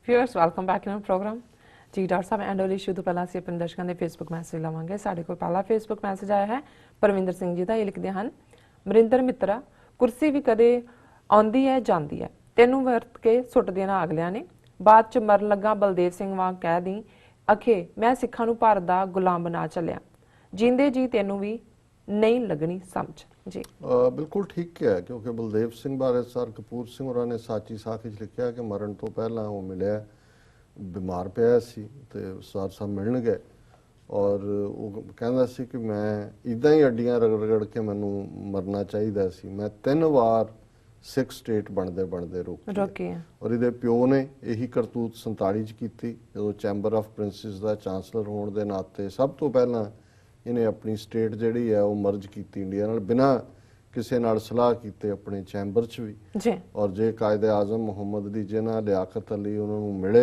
Viewers welcome back in programme ji doctor साहब and वाले issue तो पहला ਅਸੀਂ ਆਪਣੇ ਦਰਸ਼ਕਾਂ ਦੇ ਫੇਸਬੁੱਕ ਮੈਸੇਜ ਲਵਾਂਗੇ। ਸਾਡੇ ਕੋਲ ਪਹਿਲਾ ਫੇਸਬੁੱਕ ਮੈਸੇਜ ਆਇਆ ਹੈ ਪਰਵਿੰਦਰ ਸਿੰਘ ਜੀ ਦਾ। ਇਹ ਲਿਖਦੇ ਹਨ, ਮਰਿੰਦਰ ਮਿੱਤਰਾ, ਕੁਰਸੀ ਵੀ ਕਦੇ ਆਉਂਦੀ ਹੈ ਜਾਂਦੀ ਹੈ, ਤੈਨੂੰ ਵਰਤ ਕੇ ਸੁੱਟ ਦੇਣਾ ਅਗਲਿਆਂ ਨੇ, ਬਾਅਦ ਚ ਮਰਨ ਲੱਗਾ ਬਲਦੇਵ ਸਿੰਘ ਵਾਂਗ ਕਹਿ ਦੀ ਅਖੇ ਮੈਂ ਸਿੱਖਾਂ ਨੂੰ ਭਾਰਤ ਦਾ ਗੁਲਾਮ ਬਣਾ ਚੱਲਿਆ, ਜਿੰਦੇ ਜੀ ਤੈਨੂੰ ਵੀ नहीं लगनी समझ जी। बिल्कुल ठीक है, क्योंकि बलदेव सिंह बारे सर कपूर सिंह होरां ने साची साख च लिखिया कि मरण तो पहला वो मिलिया बीमार पिया सी ते सर साहब मिलन गए और वो कहंदा सी कि मैं इदां ही अड्डियां रगड़ रगड़ के मैनू मरना चाहिदा सी, मैं 3 वार सिख स्टेट बनदे बनदे रोकी और इहदे प्यो ने यही करतूत 47 च कीती जदों चैंबर ऑफ प्रिंसिस दा चांसलर होने दे नाते सब तो पहला इन्हें अपनी स्टेट जिहड़ी है वो मर्ज की इंडिया नाल बिना किसी नाल सलाह कीते अपने चैंबर च भी और जे कायदे आजम मुहम्मद दी जिन्हां लियाकत अली उन्होंने मिले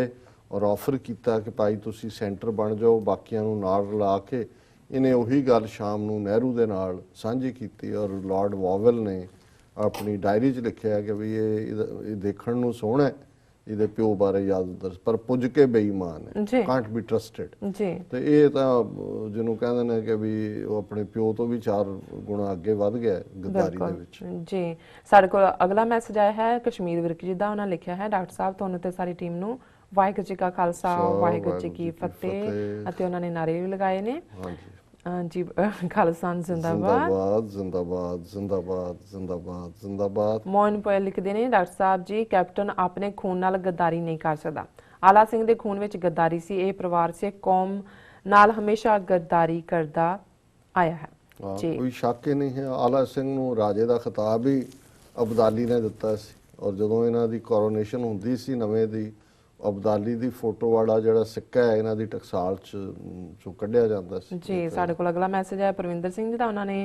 और ऑफर किया कि भाई तुसी सेंटर बन जाओ बाकियां नूं नाल रला के, इन्हें उही गल शाम नूं नेहरू दे नाल सांझी कीती और लॉर्ड वॉवेल ने अपनी डायरी च लिखिया कि भी ये देखण नूं सोहणा है, ਇਹਦੇ ਪਿਓ ਬਾਰੇ ਯਾਦ ਦਰਸ ਪਰ ਪੁੱਜ ਕੇ ਬੇਈਮਾਨ ਹੈ, ਕਾਂਟ ਬੀ ਟਰਸਟਡ ਜੀ। ਤੇ ਇਹ ਤਾਂ ਜਿਹਨੂੰ ਕਹਿੰਦੇ ਨੇ ਕਿ ਵੀ ਉਹ ਆਪਣੇ ਪਿਓ ਤੋਂ ਵੀ 4 ਗੁਣਾ ਅੱਗੇ ਵੱਧ ਗਿਆ ਗੱਦਾਰੀ ਦੇ ਵਿੱਚ ਜੀ। ਸਾਡੇ ਕੋਲ ਅਗਲਾ ਮੈਸੇਜ ਆਇਆ ਹੈ ਕਸ਼ਮੀਰ ਵਿਰਕ ਜੀ ਦਾ। ਉਹਨਾਂ ਲਿਖਿਆ ਹੈ, ਡਾਕਟਰ ਸਾਹਿਬ ਤੁਹਾਨੂੰ ਤੇ ਸਾਰੀ ਟੀਮ ਨੂੰ ਵਾਹਿਗੁਰੂ ਜੀ ਕਾ ਖਾਲਸਾ ਵਾਹਿਗੁਰੂ ਜੀ ਕੀ ਫਤਿਹ, ਅਤੇ ਉਹਨਾਂ ਨੇ ਨਾਰੇ ਵੀ ਲਗਾਏ ਨੇ। ਹਾਂਜੀ जी, खालिस्तान जिंदाबाद जिंदाबाद जिंदाबाद जिंदाबाद जिंदाबाद। मोहन पोयल लिखते हैं, डॉक्टर साहब जी कैप्टन अपने खून नाल गद्दारी नहीं कर सकता, आला सिंह दे खून विच गद्दारी सी, ये परिवार से कौम नाल हमेशा गद्दारी करदा आया है जी। कोई शक ही नहीं है। आला सिंह नूं राजे दा खिताब ही अब्दाली ने दिता सी और जदों इन्हां दी कोरोनेशन हुंदी सी नवें दी अब्दाली दी फोटो वाला जिहड़ा सिक्का है इन्हां दी टकसाल चों कढिया जांदा सी जी। साडे कोल अगला मैसेज है परविंदर सिंह जी दा। उन्होंने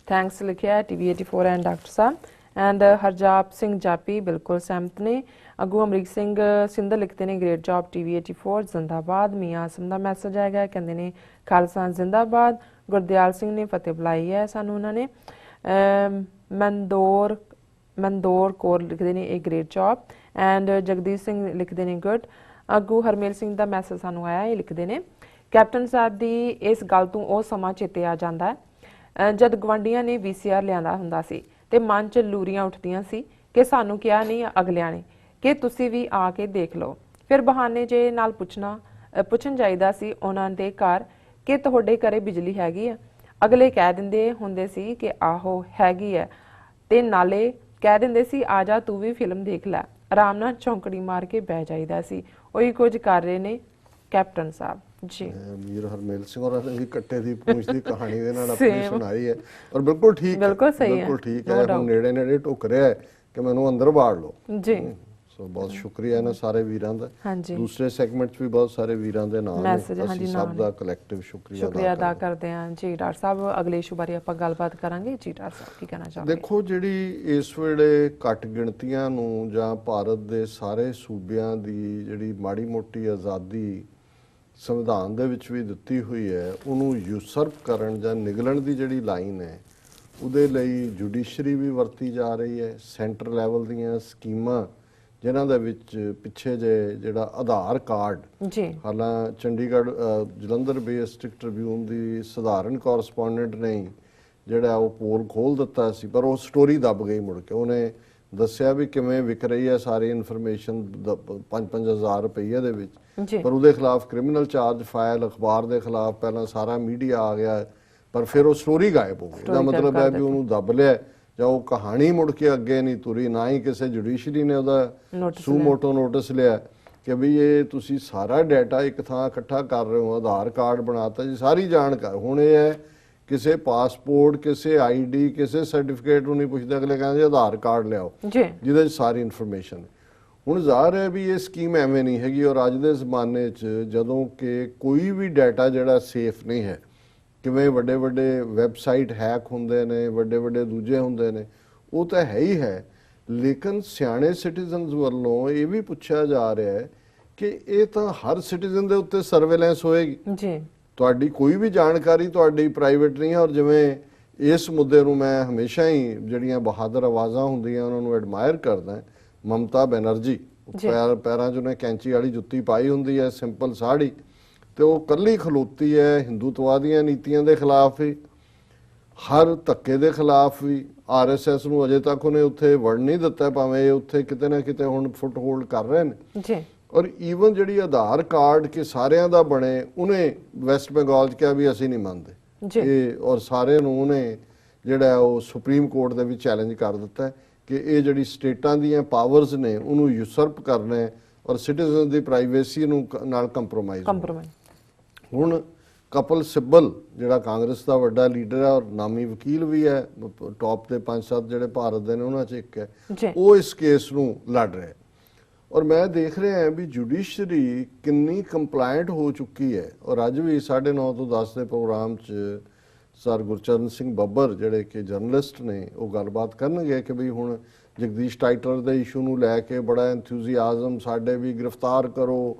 थैंक्स लिखिया है TV 84 एंड डॉक्टर साहब एंड हरजाप सिंह जापी बिल्कुल सहमत ने। अगू अमरीक सिंह सिंधल लिखते हैं, ग्रेट जॉब TV 84 जिंदाबाद। मियाँ आसम का मैसेज आएगा, कहते हैं खालसा जिंदाबाद। गुरदयाल सिंह ने फतेह बुलाई है सानू। उन्होंने मनदौर कौर लिखते हैं, एक great job and Jagdish Singh लिखते हैं गुड। अगू हरमेल सिंह का मैसेज सानू आया, ये लिखते हैं कैप्टन साहब की इस गल तो वह समा चेते आ जाता है जब गवांढियां ने VCR लिया हुंदा सी ते मन च लूरियां उठदियां सी कि सानू क्या नहीं अगलियां ने कि तुसी भी आके देख लो, फिर बहाने जे नाल पुछन जाईदा सी उन्हां दे घर कि तुहाडे घरे बिजली हैगी है, अगले कह दिंदे हुंदे सी कि आहो हैगी है ते नाले कह दिंदे सी आ जा तू भी फिल्म देख लै, आराम नाल चौंकड़ी मार के बह जाईदा सी। ਉਹੀ ਕੁਝ ਕਰ ਰਹੇ ਨੇ ਕੈਪਟਨ ਸਾਹਿਬ जी। मीर हरमेल सिंह और भी कट्टे दी पूंछ दी कहानी दे नाल अपनी सुनाई है और बिल्कुल ठीक है, बिल्कुल सही है, बिल्कुल ठीक है। हम नेड़े नेड़े टुक रहा है कि मैनू अंदर बाड़ लो जी। सो बहुत शुक्रिया ना सारे वीरां दा। दूसरे सेगमेंट च भी बहुत सारे वीरां दे नाम हैं, ਅਸੀਂ ਸਭ ਦਾ ਕਲੈਕਟਿਵ शुक्रिया अदा करते हैं जी। डॉक्टर साहब अगले इशू बारे ਆਪਾਂ ਗੱਲਬਾਤ ਕਰਾਂਗੇ ਜੀ। ਡਾਕਟਰ ਸਾਹਿਬ ਕੀ ਕਹਿਣਾ ਚਾਹੁੰਦੇ? ਦੇਖੋ ਜਿਹੜੀ ਇਸ ਵੇਲੇ ਘੱਟ ਗਿਣਤੀਆਂ ਨੂੰ ਜਾਂ ਭਾਰਤ ਦੇ ਸਾਰੇ ਸੂਬਿਆਂ ਦੀ ਜਿਹੜੀ ਮਾੜੀ ਮੋਟੀ ਆਜ਼ਾਦੀ ਸੰਵਿਧਾਨ ਦੇ ਵਿੱਚ ਵੀ ਦਿੱਤੀ ਹੋਈ ਹੈ ਉਹਨੂੰ ਯੂਸਰਪ ਕਰਨ ਜਾਂ ਨਿਗਲਣ ਦੀ ਜਿਹੜੀ ਲਾਈਨ ਹੈ ਉਹਦੇ ਲਈ ਜੁਡੀਸ਼ਰੀ ਵੀ ਵਰਤੀ ਜਾ ਰਹੀ ਹੈ। ਸੈਂਟਰ ਲੈਵਲ ਦੀਆਂ ਸਕੀਮਾਂ ਜਿਨ੍ਹਾਂ ਦੇ ਵਿੱਚ ਪਿੱਛੇ ਜਿਹੜਾ ਆਧਾਰ ਕਾਰਡ ਜੀ, ਹਾਲਾਂ ਚੰਡੀਗੜ੍ਹ ਜਲੰਧਰ ਬੇਸਡ ਟ੍ਰਿਬਿਊਨ ਦੀ ਸਧਾਰਨ ਕੋਰਸਪੋਂਡੈਂਟ ਨੇ ਜਿਹੜਾ ਉਹ ਪੋਲ ਖੋਲ੍ਹ ਦਿੱਤਾ ਸੀ ਪਰ ਉਹ ਸਟੋਰੀ ਦੱਬ ਗਈ ਮੁੜ ਕੇ। ਉਹਨੇ ਦੱਸਿਆ ਵੀ ਕਿਵੇਂ ਵਿਕ ਰਹੀ ਹੈ ਸਾਰੀ ਇਨਫੋਰਮੇਸ਼ਨ 5-5 ਰੁਪਈਏ ਦੇ ਵਿੱਚ, ਪਰ ਉਹਦੇ ਖਿਲਾਫ ਕ੍ਰਿਮੀਨਲ ਚਾਰਜ ਫਾਈਲ, ਅਖਬਾਰ ਦੇ ਖਿਲਾਫ ਪਹਿਲਾਂ ਸਾਰਾ ਮੀਡੀਆ ਆ ਗਿਆ ਪਰ ਫਿਰ ਉਹ ਸਟੋਰੀ ਗਾਇਬ ਹੋ ਗਈ। ਇਹਦਾ ਮਤਲਬ ਹੈ ਵੀ ਉਹਨੂੰ ਦੱਬ ਲਿਆ ਜਾਂ ਉਹ ਕਹਾਣੀ ਮੁੜ ਕੇ ਅੱਗੇ ਨਹੀਂ ਤੁਰੀ, ਨਾ ਹੀ ਕਿਸੇ ਜੁਡੀਸ਼ਰੀ ਨੇ ਉਹਦਾ ਸੂਮੋਟੋ ਨੋਟਿਸ ਲਿਆ ਕਿ ਵੀ ਇਹ ਤੁਸੀਂ ਸਾਰਾ ਡਾਟਾ ਇੱਕ ਥਾਂ ਇਕੱਠਾ ਕਰ ਰਹੇ ਹੋ, ਆਧਾਰ ਕਾਰਡ ਬਣਾਤਾ ਜੀ, ਸਾਰੀ ਜਾਣਕਾਰੀ। ਹੁਣ ਇਹ ਹੈ ਕਿਸੇ ਪਾਸਪੋਰਟ, ਕਿਸੇ ID, ਕਿਸੇ ਸਰਟੀਫਿਕੇਟ ਨੂੰ ਨਹੀਂ ਪੁੱਛਦੇ, ਅਗਲੇ ਕਹਿੰਦੇ ਆਧਾਰ ਕਾਰਡ ਲਿਆਓ ਜਿਹਦੇ 'ਚ ਸਾਰੀ ਇਨਫੋਰਮੇਸ਼ਨ। ਹੁਣ ਜ਼ਾਹਰ ਹੈ ਵੀ ਇਹ ਸਕੀਮ ਐਵੇਂ ਨਹੀਂ ਹੈਗੀ ਔਰ ਅੱਜ ਦੇ ਜ਼ਮਾਨੇ 'ਚ ਜਦੋਂ ਕਿ ਕੋਈ ਵੀ ਡਾਟਾ ਜਿਹੜਾ ਸੇਫ ਨਹੀਂ ਹੈ, ਕਿਵੇਂ ਵੱਡੇ ਵੱਡੇ ਵੈਬਸਾਈਟ ਹੈਕ ਹੁੰਦੇ ਨੇ, ਵੱਡੇ ਵੱਡੇ ਦੂਜੇ ਹੁੰਦੇ ਨੇ, ਉਹ ਤਾਂ ਹੈ ਹੀ ਹੈ। ਲੇਕਿਨ ਸਿਆਣੇ ਸਿਟੀਜ਼ਨਸ ਵੱਲੋਂ ਇਹ ਵੀ ਪੁੱਛਿਆ ਜਾ ਰਿਹਾ ਹੈ ਕਿ ਇਹ ਤਾਂ ਹਰ ਸਿਟੀਜ਼ਨ ਦੇ ਉੱਤੇ ਸਰਵੇਲੈਂਸ ਹੋਏਗੀ ਜੀ, ਤੁਹਾਡੀ ਕੋਈ ਵੀ ਜਾਣਕਾਰੀ ਤੁਹਾਡੀ ਪ੍ਰਾਈਵੇਟ ਨਹੀਂ ਹੈ। ਔਰ ਜਿਵੇਂ ਇਸ ਮੁੱਦੇ ਨੂੰ ਮੈਂ ਹਮੇਸ਼ਾ ਹੀ ਜਿਹੜੀਆਂ ਬਹਾਦਰ ਆਵਾਜ਼ਾਂ ਹੁੰਦੀਆਂ ਉਹਨਾਂ ਨੂੰ ਐਡਮਾਇਰ ਕਰਦਾ, ਮਮਤਾ ਬੈਨਰਜੀ ਪੈਰਾਂ 'ਚ ਉਹਨੇ ਕੈਂਚੀ ਵਾਲੀ ਜੁੱਤੀ ਪਾਈ ਹੁੰਦੀ ਹੈ, ਸਿੰਪਲ ਸਾੜੀ, ਤੇ ਉਹ ਕੱਲੀ ਖਲੋਤੀ ਹੈ ਹਿੰਦੂਤਵਾਦੀਆਂ ਨੀਤੀਆਂ ਦੇ ਖਿਲਾਫ ਹੀ, ਹਰ ਧੱਕੇ ਦੇ ਖਿਲਾਫ ਵੀ। RSS ਨੂੰ ਅਜੇ ਤੱਕ ਉਹਨੇ ਉੱਥੇ ਵੜ ਨਹੀਂ ਦਿੱਤਾ, ਭਾਵੇਂ ਉੱਥੇ ਕਿਤੇ ਨਾ ਕਿਤੇ ਹੁਣ ਫੁੱਟ ਹੋਲਡ ਕਰ ਰਹੇ ਨੇ ਜੀ। ਔਰ ਈਵਨ ਜਿਹੜੀ ਆਧਾਰ ਕਾਰਡ ਕਿ ਸਾਰਿਆਂ ਦਾ ਬਣੇ, ਉਹਨੇ ਵੈਸਟ ਬੰਗਾਲ 'ਚ ਕਿਹਾ ਵੀ ਅਸੀਂ ਨਹੀਂ ਮੰਨਦੇ ਇਹ, ਔਰ ਸਾਰਿਆਂ ਨੂੰ ਉਹਨੇ ਜਿਹੜਾ ਉਹ ਸੁਪਰੀਮ ਕੋਰਟ ਦੇ ਵਿੱਚ ਚੈਲੰਜ ਕਰ ਦਿੱਤਾ ਕਿ ਇਹ ਜਿਹੜੀ ਸਟੇਟਾਂ ਦੀਆਂ ਪਾਵਰਸ ਨੇ ਉਹਨੂੰ ਯੂਸਰਪ ਕਰਨਾ ਹੈ ਔਰ ਸਿਟੀਜ਼ਨ ਦੀ ਪ੍ਰਾਈਵੇਸੀ ਨੂੰ ਨਾਲ ਕੰਪਰੋਮਾਈਜ਼। ਹੁਣ ਕਪਿਲ ਸਿੱਬਲ ਜਿਹੜਾ ਕਾਂਗਰਸ ਦਾ ਵੱਡਾ ਲੀਡਰ ਹੈ ਔਰ ਨਾਮੀ ਵਕੀਲ ਵੀ ਹੈ, ਟੌਪ ਦੇ 5-7 ਜਿਹੜੇ ਭਾਰਤ ਦੇ ਨੇ ਉਹਨਾਂ 'ਚ ਇੱਕ ਹੈ, ਉਹ ਇਸ ਕੇਸ ਨੂੰ ਲੜ ਰਿਹਾ। ਔਰ ਮੈਂ ਦੇਖ ਰਿਹਾ ਵੀ ਜੁਡੀਸ਼ਰੀ ਕਿੰਨੀ ਕੰਪਲਾਇੰਟ ਹੋ ਚੁੱਕੀ ਹੈ। ਔਰ ਅੱਜ ਵੀ 9:30 ਤੋਂ 10 ਦੇ ਪ੍ਰੋਗਰਾਮ 'ਚ ਸਰ ਗੁਰਚਰਨ ਸਿੰਘ ਬੱਬਰ ਜਿਹੜੇ ਕਿ ਜਰਨਲਿਸਟ ਨੇ, ਉਹ ਗੱਲਬਾਤ ਕਰਨਗੇ ਕਿ ਵੀ ਹੁਣ ਜਗਦੀਸ਼ ਟਾਈਟਲਰ ਦੇ ਇਸ਼ੂ ਨੂੰ ਲੈ ਕੇ ਬੜਾ ਐਂਥੂਸੀਆਜ਼ਮ, ਸਾਡੇ ਵੀ ਗ੍ਰਿਫਤਾਰ ਕਰੋ,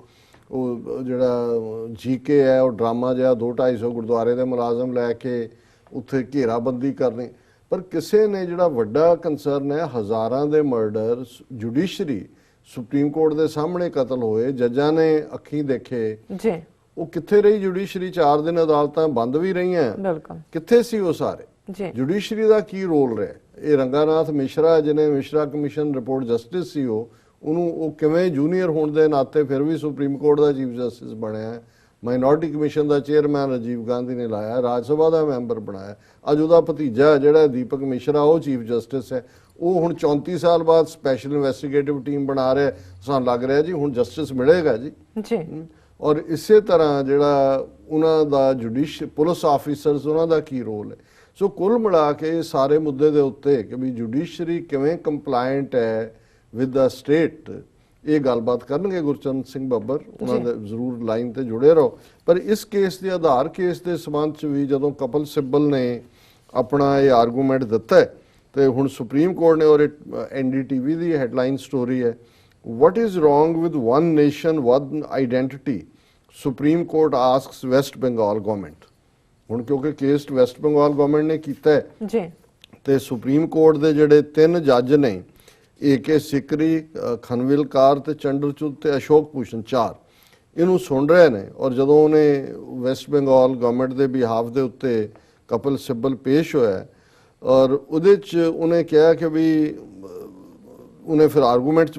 ਉਹ ਜਿਹੜਾ ਜੀਕੇ ਹੈ ਉਹ ਡਰਾਮਾ ਜਿਹਾ 200-250 ਗੁਰਦੁਆਰੇ ਦੇ ਮੁਲਾਜ਼ਮ ਲੈ ਕੇ ਉੱਥੇ ਘੇਰਾਬੰਦੀ ਕਰਨੀ। ਪਰ ਕਿਸੇ ਨੇ ਜਿਹੜਾ ਵੱਡਾ ਕੰਸਰਨ ਹੈ, ਹਜ਼ਾਰਾਂ ਦੇ ਮਰਡਰ, ਜੁਡੀਸ਼ਰੀ ਸੁਪਰੀਮ ਕੋਰਟ ਦੇ ਸਾਹਮਣੇ ਕਤਲ ਹੋਏ, ਜੱਜਾਂ ਨੇ ਅੱਖੀਂ ਦੇਖੇ ਜੀ, ਉਹ ਕਿੱਥੇ ਰਹੀ ਜੁਡੀਸ਼ਰੀ? 4 ਦਿਨ ਅਦਾਲਤਾਂ ਬੰਦ ਵੀ ਰਹੀਆਂ, ਕਿੱਥੇ ਸੀ ਉਹ ਸਾਰੇ? ਜੁਡੀਸ਼ਰੀ ਦਾ ਕੀ ਰੋਲ ਰਿਹਾ? ਇਹ ਰੰਗਾਨਾਥ ਮਿਸ਼ਰਾ ਜਿਹਨੇ ਮਿਸ਼ਰਾ ਕਮਿਸ਼ਨ ਰਿਪੋਰਟ ਜਸਟਿਸ ਸੀ, ਉਹਨੂੰ ਉਹ ਕਿਵੇਂ ਜੂਨੀਅਰ ਹੋਣ ਦੇ ਨਾਤੇ ਫਿਰ ਵੀ ਸੁਪਰੀਮ ਕੋਰਟ ਦਾ ਚੀਫ ਜਸਟਿਸ ਬਣਿਆ, ਮਾਈਨੋਰਟੀ ਕਮਿਸ਼ਨ ਦਾ ਚੇਅਰਮੈਨ ਰਾਜੀਵ ਗਾਂਧੀ ਨੇ ਲਾਇਆ, ਰਾਜ ਸਭਾ ਦਾ ਮੈਂਬਰ ਬਣਾਇਆ, ਅੱਜ ਉਹਦਾ ਭਤੀਜਾ ਜਿਹੜਾ ਦੀਪਕ ਮਿਸ਼ਰਾ ਉਹ ਚੀਫ ਜਸਟਿਸ ਹੈ, ਉਹ ਹੁਣ 34 ਸਾਲ ਬਾਅਦ ਸਪੈਸ਼ਲ ਇਨਵੈਸਟੀਗੇਟਿਵ ਟੀਮ ਬਣਾ ਰਿਹਾ। ਸਾਨੂੰ ਲੱਗ ਰਿਹਾ ਜੀ ਹੁਣ ਜਸਟਿਸ ਮਿਲੇਗਾ ਜੀ। ਔਰ ਇਸੇ ਤਰ੍ਹਾਂ ਜਿਹੜਾ ਉਹਨਾਂ ਦਾ ਪੁਲਿਸ ਆਫੀਸਰਸ, ਉਹਨਾਂ ਦਾ ਕੀ ਰੋਲ ਹੈ? ਸੋ ਕੁੱਲ ਮਿਲਾ ਕੇ ਸਾਰੇ ਮੁੱਦੇ ਦੇ ਉੱਤੇ ਕਿ ਵੀ ਜੁਡੀਸ਼ਰੀ ਕਿਵੇਂ ਕੰਪਲਾਇੰਟ ਹੈ ਵਿਦ ਦਾ ਸਟੇਟ, ਇਹ ਗੱਲਬਾਤ ਕਰਨਗੇ ਗੁਰਚਰਨ ਸਿੰਘ ਬੱਬਰ, ਉਹਨਾਂ ਦੇ ਜ਼ਰੂਰ ਲਾਈਨ ਤੇ ਜੁੜੇ ਰਹੋ। ਪਰ ਇਸ ਕੇਸ ਦੇ ਆਧਾਰ ਕੇਸ ਦੇ ਸੰਬੰਧ 'ਚ ਵੀ ਜਦੋਂ ਕਪਿਲ ਸਿੱਬਲ ਨੇ ਆਪਣਾ ਇਹ ਆਰਗੂਮੈਂਟ ਦਿੱਤਾ ਤੇ ਹੁਣ ਸੁਪਰੀਮ ਕੋਰਟ ਨੇ, ਔਰ NDTV ਦੀ ਹੈਡਲਾਈਨ ਸਟੋਰੀ ਹੈ, What is wrong with one nation, one identity? Supreme Court asks West Bengal government. ਹੁਣ ਕਿਉਂਕਿ ਕੇਸ ਵੈਸਟ ਬੰਗਾਲ ਗਵਰਨਮੈਂਟ ਨੇ ਕੀਤਾ ਹੈ ਜੀ, ਤੇ ਸੁਪਰੀਮ ਕੋਰਟ ਦੇ ਜਿਹੜੇ 3 ਜੱਜ ਨੇ, AK ਸਿਕਰੀ, ਖਨਵਿਲਕਾਰ ਤੇ ਚੰਦਰਚੂੜ ਤੇ ਅਸ਼ੋਕ ਭੂਸ਼ਣ, 4 ਇਹਨੂੰ ਸੁਣ ਰਹੇ ਨੇ। ਔਰ ਜਦੋਂ ਉਹਨੇ ਵੈਸਟ ਬੰਗਾਲ ਗਵਰਨਮੈਂਟ ਦੇ ਬਿਹਾਫ ਦੇ ਉੱਤੇ ਕਪਿਲ ਸਿੱਬਲ ਪੇਸ਼ ਹੋਇਆ, ਔਰ ਉਹਦੇ 'ਚ ਉਹਨੇ ਕਿਹਾ ਕਿ ਵੀ ਉਹਨੇ ਫਿਰ ਆਰਗੂਮੈਂਟ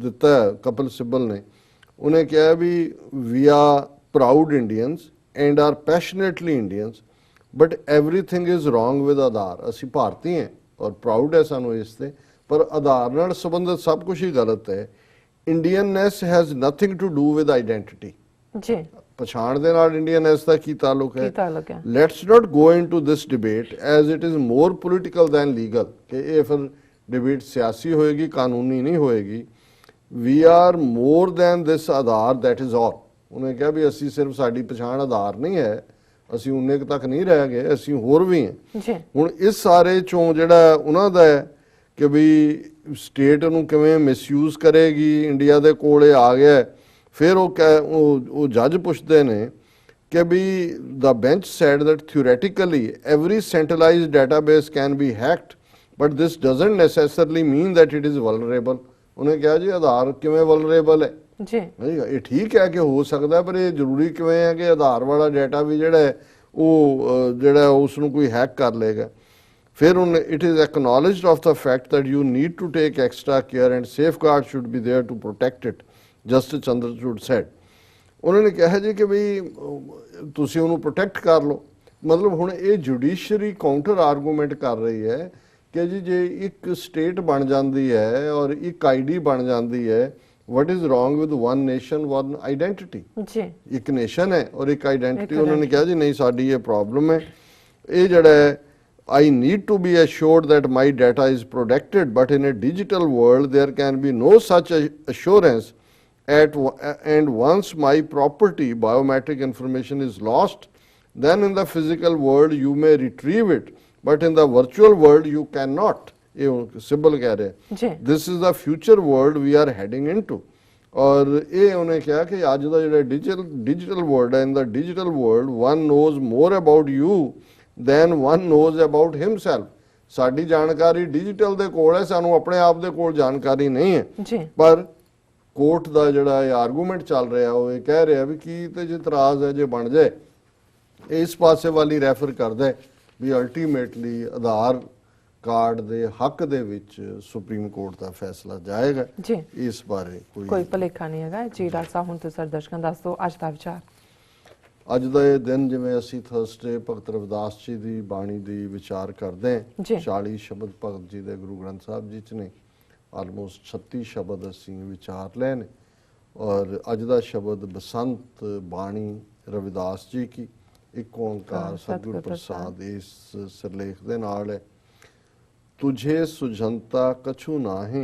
ਦਿੱਤਾ ਕਪਿਲ ਸਿੱਬਲ ਨੇ, ਉਹਨੇ ਕਿਹਾ ਵੀ we are proud Indians and are passionately Indians but everything is wrong with Aadhaar. ਅਸੀਂ ਭਾਰਤੀ ਹਾਂ ਔਰ ਪ੍ਰਾਊਡ ਹੈ ਸਾਨੂੰ ਇਸ ਤੇ, ਪਰ ਆਧਾਰ ਨਾਲ ਸੰਬੰਧਿਤ ਸਭ ਕੁਝ ਹੀ ਗਲਤ ਹੈ। Indianness has nothing to do with identity ਜੀ, ਪਛਾਣ ਦੇ ਨਾਲ ਇੰਡੀਅਨਨੈਸ ਦਾ ਕੀ ਤਾਲੁਕ ਹੈ? Let's not go into this debate as it is more political than legal, ਕਿ ਇਹ ਫਿਰ डिबेट सियासी होएगी, कानूनी नहीं होएगी। We are more than this Aadhaar, that is all. उन्हें कहा भी असी सिर्फ साड़ी पछाण आधार नहीं है, असी उन्ने तक नहीं रह गए, असी होर भी हैं। हुण इस सारे चों जिहड़ा उन्हां दा है कि भी स्टेट नूं किवें मिसयूज करेगी, इंडिया दे कोल आ गया। फिर वो जज पुछदे ने कि भी the bench sad that theoretically every centralised database can be hacked but this doesn't necessarily mean that it is vulnerable। उन्हें कहा जी आधार किवें vulnerable है जी, ये ठीक है कि हो सकता है, पर ये जरूरी किवें है कि आधार वाला डाटा भी जिहड़ा है वो जिहड़ा उसनूं कोई हैक कर लेगा। फिर उन्हें it is acknowledged of the fact that you need to take extra care and safeguards should be there to protect it, Justice Chandrachud said। उन्होंने कहा जी कि भाई तुसीं उहनूं प्रोटेक्ट कर लो। मतलब हुण ये जुडिशरी काउंटर आर्गूमेंट कर रही है कि जी जे एक स्टेट बन जाती है और एक ID बन जाती है, what is wrong with one nation one identity जी, एक नेशन है और एक आइडेंटिटी। उन्होंने कहा जी नहीं साड़ी ये प्रॉब्लम है, ये जड़ा है I need to be assured that my data is protected, but in a digital world there can be no such assurance and once my property biometric information is lost, then in the physical world you may retrieve it, but in the virtual world you cannot। ये symbol कह रहे हैं, this is the future world we are heading into। और ये उन्हें क्या कि आज का जो डिजिटल वर्ल्ड है, in the digital world one knows more about you than one knows about himself। Sari जानकारी डिजिटल दे कोल है, सानू अपने आप दे कोल जानकारी नहीं है, पर ਕੋਰਟ ਦਾ ਜਿਹੜਾ ਇਹ ਆਰਗੂਮੈਂਟ ਚੱਲ ਰਿਹਾ ਉਹ ਇਹ ਕਹਿ ਰਿਹਾ ਵੀ ਕੀ ਤੇ ਜੇ ਇਤਰਾਜ਼ ਹੈ ਜੇ ਬਣ ਜਾਏ, ਇਸ ਪਾਸੇ ਵਾਲੀ ਰੈਫਰ ਕਰਦਾ ਹੈ ਵੀ ਅਲਟੀਮੇਟਲੀ ਆਧਾਰ ਕਾਰਡ ਦੇ ਹੱਕ ਦੇ ਵਿੱਚ ਸੁਪਰੀਮ ਕੋਰਟ ਦਾ ਫੈਸਲਾ ਜਾਏਗਾ ਜੀ। ਇਸ ਬਾਰੇ ਕੋਈ ਭੁਲੇਖਾ ਨਹੀਂ ਹੈਗਾ ਜੀ। ਡਾਕਟਰ ਸਾਹਿਬ ਹੁਣ ਤੁਸੀਂ ਦਰਸ਼ਕਾਂ ਦੱਸ ਦਿਓ ਅੱਜ ਦਾ ਵਿਚਾਰ। ਅੱਜ ਦਾ ਇਹ ਦਿਨ ਜਿਵੇਂ ਅਸੀਂ ਥਰਸਡੇ ਭਗਤ ਰਵਿਦਾਸ ਜੀ ਦੀ ਬਾਣੀ ਦੀ ਵਿਚਾਰ ਕਰਦੇ ਹਾਂ, 40 ਸ਼ਬਦ ਭਗਤ ਜੀ ਦੇ ਗੁਰੂ ਗ੍ਰੰਥ ਸਾਹਿਬ ਜੀ ਚ ਨੇ, ਆਲਮੋਸਟ 36 ਸ਼ਬਦ ਅਸੀਂ ਵਿਚਾਰ ਲਏ ਨੇ। ਔਰ ਅੱਜ ਦਾ ਸ਼ਬਦ ਬਸੰਤ ਬਾਣੀ ਰਵਿਦਾਸ ਜੀ ਕੀ ਇੱਕ ਓंकार सतगुरु प्रसाद इस सिरलेख दे नाल है। तुझे सुझंता कछु नाहे,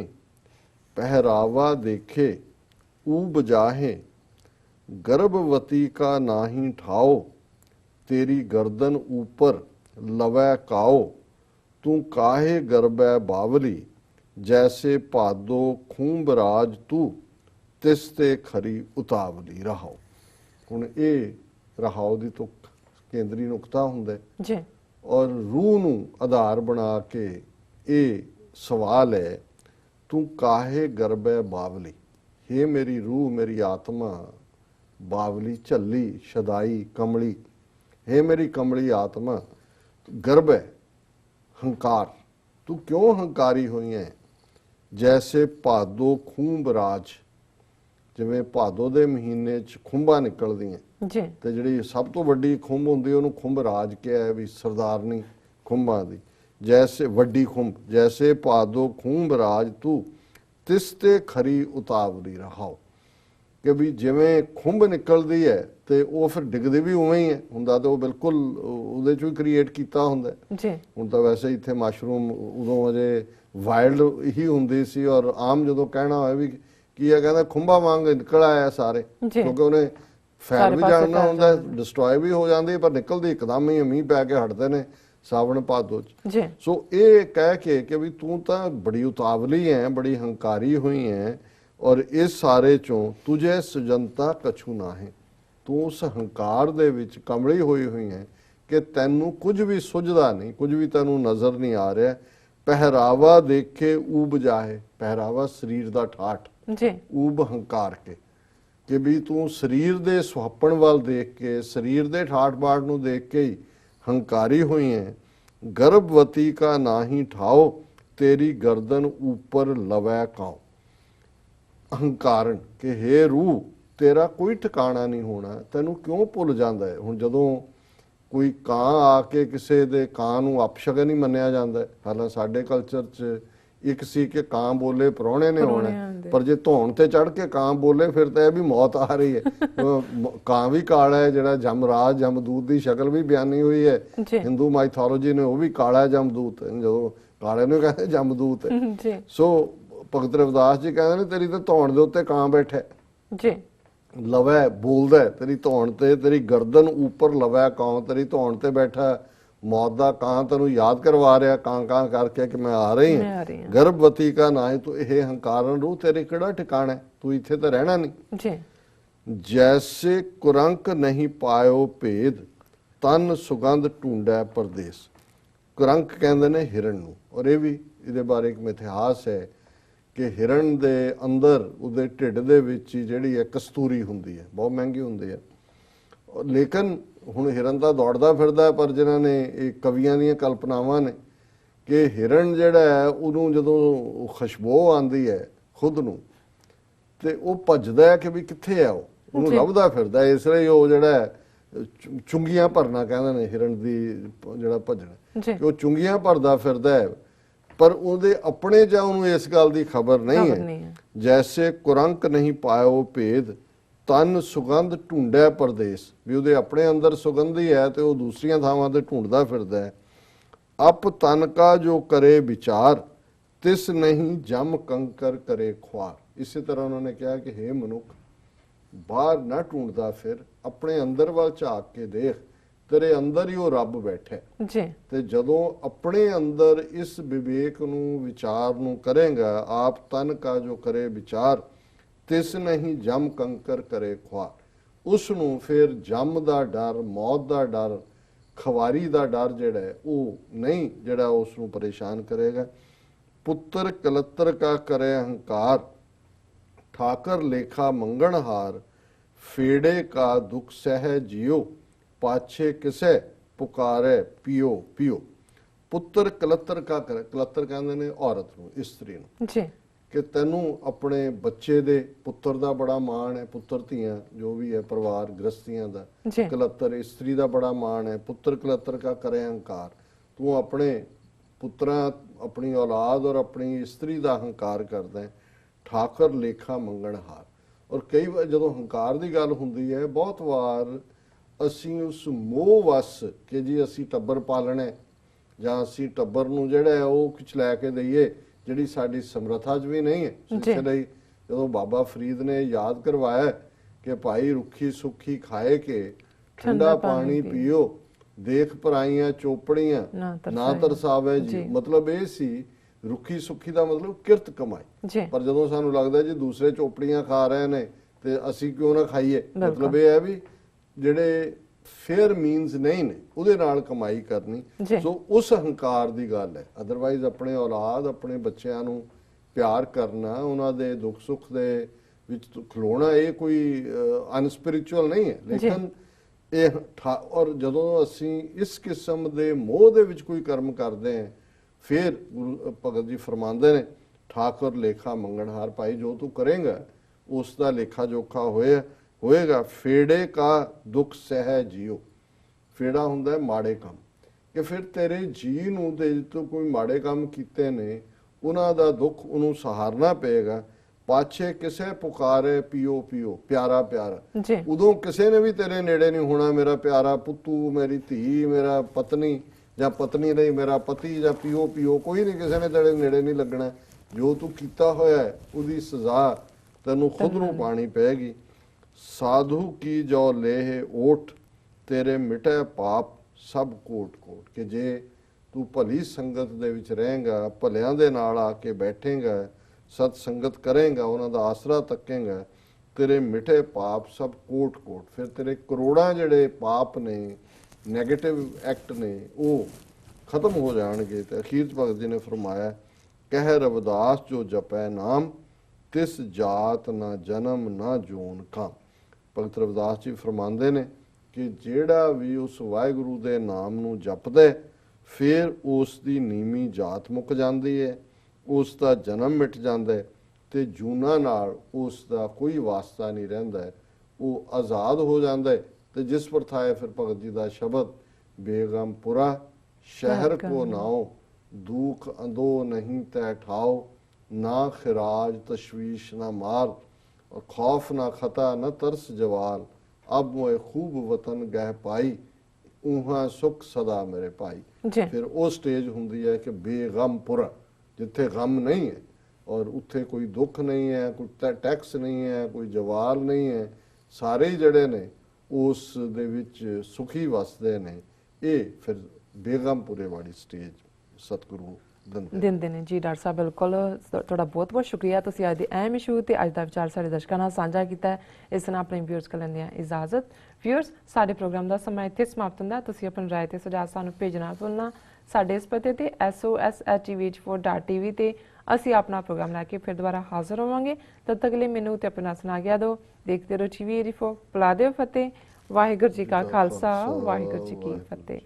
पहरावा देखे ऊब जाहे, गर्भवती का नाही ठाओ, तेरी गर्दन ऊपर लवै काओ, तू काहे गर्भै बावली, जैसे भादो खूंबराज तू, तिसते खरी उतावली। रहाओ। हुण ये रहाओ दी तुक ਕੇਂਦਰੀ ਨੁਕਤਾ ਹੁੰਦਾ ਜੀ, ਔਰ ਰੂਹ ਨੂੰ ਆਧਾਰ ਬਣਾ ਕੇ ਇਹ ਸਵਾਲ ਹੈ, ਤੂੰ ਕਾਹੇ ਗਰਭੈ ਬਾਵਲੀ, हे ਮੇਰੀ ਰੂਹ ਮੇਰੀ ਆਤਮਾ, ਬਾਵਲੀ ਝੱਲੀ ਸ਼ਦਾਈ ਕਮਲੀ, हे ਮੇਰੀ ਕਮਲੀ ਆਤਮਾ, ਗਰਭ ਹੈ ਹੰਕਾਰ, ਤੂੰ ਕਿਉਂ ਹੰਕਾਰੀ ਹੋਈ ਹੈ। ਜੈਸੇ ਭਾਦੋ ਖੂੰਬ ਰਾਜ, ਜਿਵੇਂ ਭਾਦੋ ਦੇ ਮਹੀਨੇ 'ਚ ਖੁੰਬਾਂ ਨਿਕਲਦੀਆਂ ਜੀ, ਤੇ ਜਿਹੜੀ ਸਭ ਤੋਂ ਵੱਡੀ ਖੁੰਬ ਹੁੰਦੀ ਉਹਨੂੰ ਖੁੰਬ ਰਾਜ ਕਿਹਾ ਹੈ ਵੀ ਸਰਦਾਰਨੀ ਖੁੰਬਾਂ ਦੀ। ਜੈਸੇ ਵੱਡੀ ਖੁੰਬ, ਜੈਸੇ ਭਾਦੋ ਖੂੰਬ ਰਾਜ ਤੂੰ, ਤਿਸ ਤੇ ਖਰੀ ਉਤਾਵਲੀ। ਰਹਾਓ ਕਿ ਵੀ ਜਿਵੇਂ ਖੁੰਬ ਨਿਕਲਦੀ ਹੈ ਤੇ ਉਹ ਫਿਰ ਡਿੱਗਦੀ ਵੀ ਉਵੇਂ ਹੀ ਹੈ, ਹੁੰਦਾ ਤੇ ਉਹ ਬਿਲਕੁਲ ਉਹਦੇ ਚੋਂ ਹੀ ਕ੍ਰੀਏਟ ਕੀਤਾ ਹੁੰਦਾ ਜੀ। ਹੁਣ ਤਾਂ ਵੈਸੇ ਇੱਥੇ ਮਸ਼ਰੂਮ ਉਦੋਂ ਅਜੇ ਵਾਈਲਡ ਹੀ ਹੁੰਦੀ ਸੀ, ਔਰ ਆਮ ਜਦੋਂ ਕਹਿਣਾ ਹੋਇਆ ਵੀ ਕੀ ਹੈ, ਕਹਿੰਦਾ ਖੁੰਬਾਂ ਵਾਂਗ ਨਿਕਲ ਆਇਆ ਸਾਰੇ, ਕਿਉਂਕਿ ਉਹਨੇ ਫੈਲ ਵੀ ਜਾਣਾ ਹੁੰਦਾ, ਡਿਸਟਰੋਏ ਵੀ ਹੋ ਜਾਂਦੀ, ਪਰ ਨਿਕਲਦੀ ਇੱਕਦਮ ਹੀ, ਮੀਂਹ ਪੈ ਕੇ ਹਟਦੇ ਨੇ ਸਾਵਣ ਭਾਦੋ ਚ। ਸੋ ਇਹ ਕਹਿ ਕੇ ਕਿ ਵੀ ਤੂੰ ਤਾਂ ਬੜੀ ਉਤਾਵਲੀ ਹੈ, ਬੜੀ ਹੰਕਾਰੀ ਹੋਈ ਹੈ, ਔਰ ਇਸ ਸਾਰੇ ਚੋਂ ਤੁਝੇ ਸੁਜੰਤਾ ਕਛੂ ਨਾ ਹੈ, ਤੂੰ ਉਸ ਹੰਕਾਰ ਦੇ ਵਿੱਚ ਕਮਲੀ ਹੋਈ ਹੈ ਕਿ ਤੈਨੂੰ ਕੁਝ ਵੀ ਸੁਝਦਾ ਨਹੀਂ, ਕੁਝ ਵੀ ਤੈਨੂੰ ਨਜ਼ਰ ਨਹੀਂ ਆ ਰਿਹਾ। ਪਹਿਰਾਵਾ ਦੇਖੇ ਊਬ ਜਾਏ, ਪਹਿਰਾਵਾ ਸਰੀਰ ਦਾ ਠਾਠ ਜੀ, ਊਬ ਹੰਕਾਰ ਕਿ ਵੀ ਤੂੰ ਸਰੀਰ ਦੇ ਸੁਹੱਪਣ ਵੱਲ ਦੇਖ ਕੇ, ਸਰੀਰ ਦੇ ਠਾਠ ਬਾਠ ਨੂੰ ਦੇਖ ਕੇ ਹੀ ਹੰਕਾਰੀ ਹੋਈ ਹੈ। ਗਰਭਵਤੀ ਕਾ ਨਾਹੀ ਠਾਓ, ਤੇਰੀ ਗਰਦਨ ਉੱਪਰ ਲਵੈ ਕਾਓ। ਅਹੰਕਾਰਨ ਕਿ हे ਰੂਹ ਤੇਰਾ ਕੋਈ ਠਿਕਾਣਾ ਨਹੀਂ ਹੋਣਾ, ਤੈਨੂੰ ਕਿਉਂ ਭੁੱਲ ਜਾਂਦਾ ਹੈ। ਹੁਣ ਜਦੋਂ ਕੋਈ ਕਾਂ ਆ ਕੇ ਕਿਸੇ ਦੇ ਕਾਂ ਨੂੰ ਅਪਸ਼ਗਨ ਹੀ ਮੰਨਿਆ ਜਾਂਦਾ, ਹਾਲਾਂਕਿ ਸਾਡੇ ਕਲਚਰ 'ਚ ਇੱਕ ਸੀ ਕਿ ਕਾਂ ਬੋਲੇ ਪ੍ਰਾਹੁਣੇ ਨੇ ਆਉਣਾ, ਪਰ ਜੇ ਧੌਣ ਤੇ ਚੜ ਕੇ ਕਾਂ ਬੋਲੇ ਫਿਰ ਤਾਂ ਇਹ ਵੀ ਮੌਤ ਆ ਰਹੀ ਹੈ। ਕਾਂ ਵੀ ਕਾਲਾ ਹੈ, ਜਿਹੜਾ ਜਮਰਾਜ ਜਮਦੂਤ ਦੀ ਸ਼ਕਲ ਵੀ ਬਿਆਨੀ ਹੋਈ ਹੈ ਹਿੰਦੂ ਮਾਈਥੋਲੋਜੀ ਨੇ, ਉਹ ਵੀ ਕਾਲਾ ਜਮਦੂਤ, ਜਦੋਂ ਕਾਲੇ ਨੂੰ ਕਹਿੰਦੇ ਜਮਦੂਤ ਹੈ। ਸੋ ਭਗਤ ਰਵਿਦਾਸ ਜੀ ਕਹਿੰਦੇ ਨੇ ਤੇਰੀ ਤਾਂ ਧੌਣ ਦੇ ਉੱਤੇ ਕਾਂ ਬੈਠਾ ਜੀ, ਲਵੈ ਬੋਲਦਾ ਤੇਰੀ ਧੌਣ ਤੇ, ਤੇਰੀ ਗਰਦਨ ਉੱਪਰ ਲਵੈ ਕਾਂ, ਤੇਰੀ ਧੌਣ ਤੇ ਬੈਠਾ ਮੌਤ ਦਾ ਕਾਂ ਤੈਨੂੰ ਯਾਦ ਕਰਵਾ ਰਿਹਾ ਕਾਂ ਕਾਂ ਕਰਕੇ ਕਿ ਮੈਂ ਆ ਰਹੀ ਹਾਂ। ਗਰਭਵਤੀ ਕਾ ਨਾ ਹੈ ਤੂੰ, ਇਹ ਹੰਕਾਰਨ ਰੂਹ ਤੇਰੇ ਕਿਹੜਾ ਠਿਕਾਣਾ, ਤੂੰ ਇੱਥੇ ਤਾਂ ਰਹਿਣਾ ਨਹੀਂ ਜੀ। ਜੈਸੇ ਕੁਰੰਕ ਨਹੀਂ ਪਾਇਓ ਭੇਦ, ਤਨ ਸੁਗੰਧ ਢੂੰਡੈ ਪਰਦੇਸ। ਕੁਰੰਕ ਕਹਿੰਦੇ ਨੇ ਹਿਰਨ ਨੂੰ, ਔਰ ਇਹ ਵੀ ਇਹਦੇ ਬਾਰੇ ਇੱਕ ਇਤਿਹਾਸ ਹੈ ਕਿ ਹਿਰਨ ਦੇ ਅੰਦਰ ਉਹਦੇ ਢਿੱਡ ਦੇ ਵਿੱਚ ਹੀ ਜਿਹੜੀ ਹੈ ਕਸਤੂਰੀ ਹੁੰਦੀ ਹੈ, ਬਹੁਤ ਮਹਿੰਗੀ ਹੁੰਦੀ ਹੈ। ਲੇਕਿਨ ਹੁਣ ਹਿਰਨ ਤਾਂ ਦੌੜਦਾ ਫਿਰਦਾ, ਪਰ ਜਿਨ੍ਹਾਂ ਨੇ ਇਹ ਕਵੀਆਂ ਦੀਆਂ ਕਲਪਨਾਵਾਂ ਨੇ ਕਿ ਹਿਰਨ ਜਿਹੜਾ ਹੈ ਉਹਨੂੰ ਜਦੋਂ ਖੁਸ਼ਬੂ ਆਉਂਦੀ ਹੈ ਖੁਦ ਨੂੰ, ਤੇ ਉਹ ਭੱਜਦਾ ਹੈ ਕਿ ਵੀ ਕਿੱਥੇ ਹੈ, ਉਹਨੂੰ ਲੱਭਦਾ ਫਿਰਦਾ। ਇਸ ਲਈ ਉਹ ਜਿਹੜਾ ਚੁੰਗੀਆਂ ਭਰਨਾ ਕਹਿੰਦੇ ਨੇ ਹਿਰਨ ਦੀ ਜਿਹੜਾ ਭੱਜਣਾ, ਕਿ ਉਹ ਚੁੰਗੀਆਂ ਭਰਦਾ ਫਿਰਦਾ ਹੈ, ਪਰ ਉਹਦੇ ਆਪਣੇ ਜਾਂ ਉਹਨੂੰ ਇਸ ਗੱਲ ਦੀ ਖਬਰ ਨਹੀਂ ਹੈ। ਜੈਸੇ ਕੁਰੰਕ ਨਹੀਂ ਪਾਇਓ ਭੇਦ, ਤਨ ਸੁਗੰਧ ਢੂੰਡੈ ਪਰਦੇਸ, ਵੀ ਉਹਦੇ ਆਪਣੇ ਅੰਦਰ ਸੁਗੰਧੀ ਹੈ ਤੇ ਉਹ ਦੂਸਰੀਆਂ ਥਾਵਾਂ ਤੇ ਢੂੰਡਦਾ ਫਿਰਦਾ ਹੈ। ਅਪ ਤਨ ਕਾ ਜੋ ਕਰੇ ਵਿਚਾਰ, ਤਿਸ ਨਹੀਂ ਜਮ ਕੰਕਰ ਕਰੇ ਖੁਆਰ। ਇਸੇ ਤਰ੍ਹਾਂ ਉਹਨਾਂ ਨੇ ਕਿਹਾ ਕਿ हे ਮਨੁੱਖ, ਬਾਹਰ ਨਾ ਢੂੰਡਦਾ ਫਿਰ, ਆਪਣੇ ਅੰਦਰ ਵੱਲ ਝਾਕ ਕੇ ਦੇਖ, ਤੇਰੇ ਅੰਦਰ ਹੀ ਉਹ ਰੱਬ ਬੈਠਾ ਜੀ। ਤੇ ਜਦੋਂ ਆਪਣੇ ਅੰਦਰ ਇਸ ਵਿਵੇਕ ਨੂੰ ਵਿਚਾਰ ਨੂੰ ਕਰੇਗਾ, ਆਪ ਤਨ ਕਾ ਜੋ ਕਰੇ ਵਿਚਾਰ, ਤਿਸ ਨਹੀਂ ਜਮ ਕੰਕਰ ਕਰੇ ਖੁਆਰ, ਉਸ ਨੂੰ ਫਿਰ ਜਮ ਦਾ ਡਰ, ਮੌਤ ਦਾ ਡਰ, ਖਵਾਰੀ ਦਾ ਡਰ ਜਿਹੜਾ ਹੈ ਉਹ ਨਹੀਂ ਜਿਹੜਾ ਉਸ ਨੂੰ ਪਰੇਸ਼ਾਨ ਕਰੇਗਾ। ਪੁੱਤਰ ਕਲੱਤਰ ਕਾ ਕਰੇ ਹੰਕਾਰ, ठाकर लेखा मंगणहार फेड़े का दुख सह जियो पाछे किसे पुकारे पियो पियो पुत्र कलत्तर का करे कलत्तर कहते ने औरत नूं इस्त्री नूं जी कि तैनू अपने बच्चे दे पुत्र दा बड़ा मान है पुत्र धियां जो भी है परिवार गृहस्थियां दा जी कलत्तर स्त्री दा बड़ा मान है पुत्र कलत्तर का करे अहंकार तू अपने पुत्रा अपनी औलाद और अपनी स्त्री का हंकार करदा है ठाकर लेखा मंगणहार और कई बार जो हंकार की गल हुंदी है बहुत वार असी उस मोह वस कि जी असी टब्बर पालना जां असी टब्बर नूं जिहड़ा है वो कुछ लैके दईए जिहड़ी साडी समर्था च भी नहीं है इस लई जदों बाबा फरीद ने याद करवाया कि भाई रुखी सुखी खाए के ठंडा पानी पियो देख पराइयां चोपड़ियां ना तरसावे जी मतलब ये सी रुखी सुखी का मतलब किरत कमाई पर जदों सानू लगदा जी दूसरे चोपड़ियां खा रहे ने ते असी क्यों ना खाईए मतलब ये है भी जिहड़े फेयर मीनस नहीं ने उहदे नाल कमाई करनी सो उस हंकार की गल है अदरवाइज अपने औलाद अपने बच्चों नूं प्यार करना उन्हां दे दुख सुख दे विच खलोना ये कोई अनस्पिरिचुअल नहीं है लेकिन और जदों असी इस किस्म के मोह दे विच कोई कर्म करते हैं फिर भगत जी फरमाते ने ठाकुर लेखा मंगणहार भाई जो तू करेगा उसका लेखा जोखा होएगा फेड़े का दुख सह जियो फेड़ा हुंदा माड़े काम कि फिर तेरे जी नूं ते तो कोई माड़े काम कीते ने उन्हां दा दुख उन्हों सहारना पेगा पाछे किसे पुकारे पियो पियो प्यारा प्यारा उदों किसे ने भी तेरे नेड़े नहीं होना मेरा प्यारा पुत्तू मेरी धी मेरा पत्नी या पत्नी नहीं मेरा पति या पियो पियो कोई नहीं किसी ने तेरे नेड़े नहीं लगना जो तू कीता होया है उहदी सजा तैनूं खुद नूं पानी पैगी साधु की जो लेह ओठ तेरे मिटे पाप सब कोट कोट कि जे तू भली संगत दे विच रहेगा भलियां दे नाल आके बैठेगा सत संगत करेगा उन्हां दा आसरा तकेगा तेरे मिठे पाप सब कोट कोट फिर तेरे करोड़ां जिहड़े पाप ने नैगेटिव एक्ट ने वो खत्म हो जाएंगे तो अखीर भगत जी ने फरमाया कह रविदास जो जपै नाम तिस जात ना जन्म ना जोन काम भगत रविदास जी फरमाते ने कि जेड़ा भी उस वाहिगुरु दे नाम नूं जपदे फिर उसकी नीवी जात मुक जाती है उसका जन्म मिट जाता है तो जूना नाल उसका कोई वास्ता नहीं रहिंदा है वो आज़ाद हो जाता है तो जिस पर था फिर भगत जी का शब्द बेगमपुरा शहर को नाओ दुख अंदो नहीं तय ठाओ ना खिराज तशवीश ना मार और खौफ ना खता न तरस जवाल अब मोए खूब वतन गह पाई ऊहा सुख सदा मेरे पाई फिर वो स्टेज हुंदी है कि बेगमपुरा जिथे गम नहीं है और उत्थे कोई दुख नहीं है कोई टैक्स नहीं है कोई जवाल नहीं है सारे ही जड़े ने उस दे विच सुखी वसदे ने ये फिर बेगमपुरे वाली स्टेज सतगुरु ਦਿੰਦੇ ਨੇ ਜੀ ਡਾਕਟਰ ਸਾਹਿਬ ਬਿਲਕੁਲ ਤੁਹਾਡਾ ਬਹੁਤ ਬਹੁਤ ਸ਼ੁਕਰੀਆ ਤੁਸੀਂ ਅੱਜ ਦੇ ਅਹਿਮ ਇਸ਼ੂ ਤੇ ਅੱਜ ਦਾ ਵਿਚਾਰ ਸਾਡੇ ਦਰਸ਼ਕਾਂ ਨਾਲ ਸਾਂਝਾ ਕੀਤਾ ਹੈ ਇਸ ਨਾਲ ਆਪਣੇ ਵਿਊਅਰਸ ਕੋਲ ਲੈਂਦੇ ਆ ਇਜਾਜ਼ਤ ਵਿਊਅਰਸ ਸਾਡੇ ਪ੍ਰੋਗਰਾਮ ਦਾ ਸਮਾਂ ਇੱਥੇ ਸਮਾਪਤ ਹੁੰਦਾ ਤੁਸੀਂ ਆਪਣੀ ਰਾਏ ਤੇ ਸੁਝਾਅ ਸਾਨੂੰ ਭੇਜਣਾ ਭੁੱਲਣਾ ਸਾਡੇ ਇਸ ਪਤੇ ਤੇ sos@tvh4.tv ਤੇ ਅਸੀਂ ਆਪਣਾ ਪ੍ਰੋਗਰਾਮ ਲੈ ਕੇ ਫਿਰ ਦੁਬਾਰਾ ਹਾਜ਼ਰ ਹੋਵਾਂਗੇ ਤਦ ਤੱਕ ਲਈ ਮੈਨੂੰ ਤੇ ਆਪਣਾ ਸੁਣਾ ਗਿਆ ਦਿਓ ਦੇਖਦੇ ਰਹੋ ਟੀਵੀ 84 ਬੁਲਾ ਦਿਓ ਫਤਿਹ ਵਾਹਿਗੁਰੂ ਜੀ ਕਾ ਖਾਲਸਾ ਵਾਹਿਗੁਰੂ ਜੀ ਕੀ ਫਤਿਹ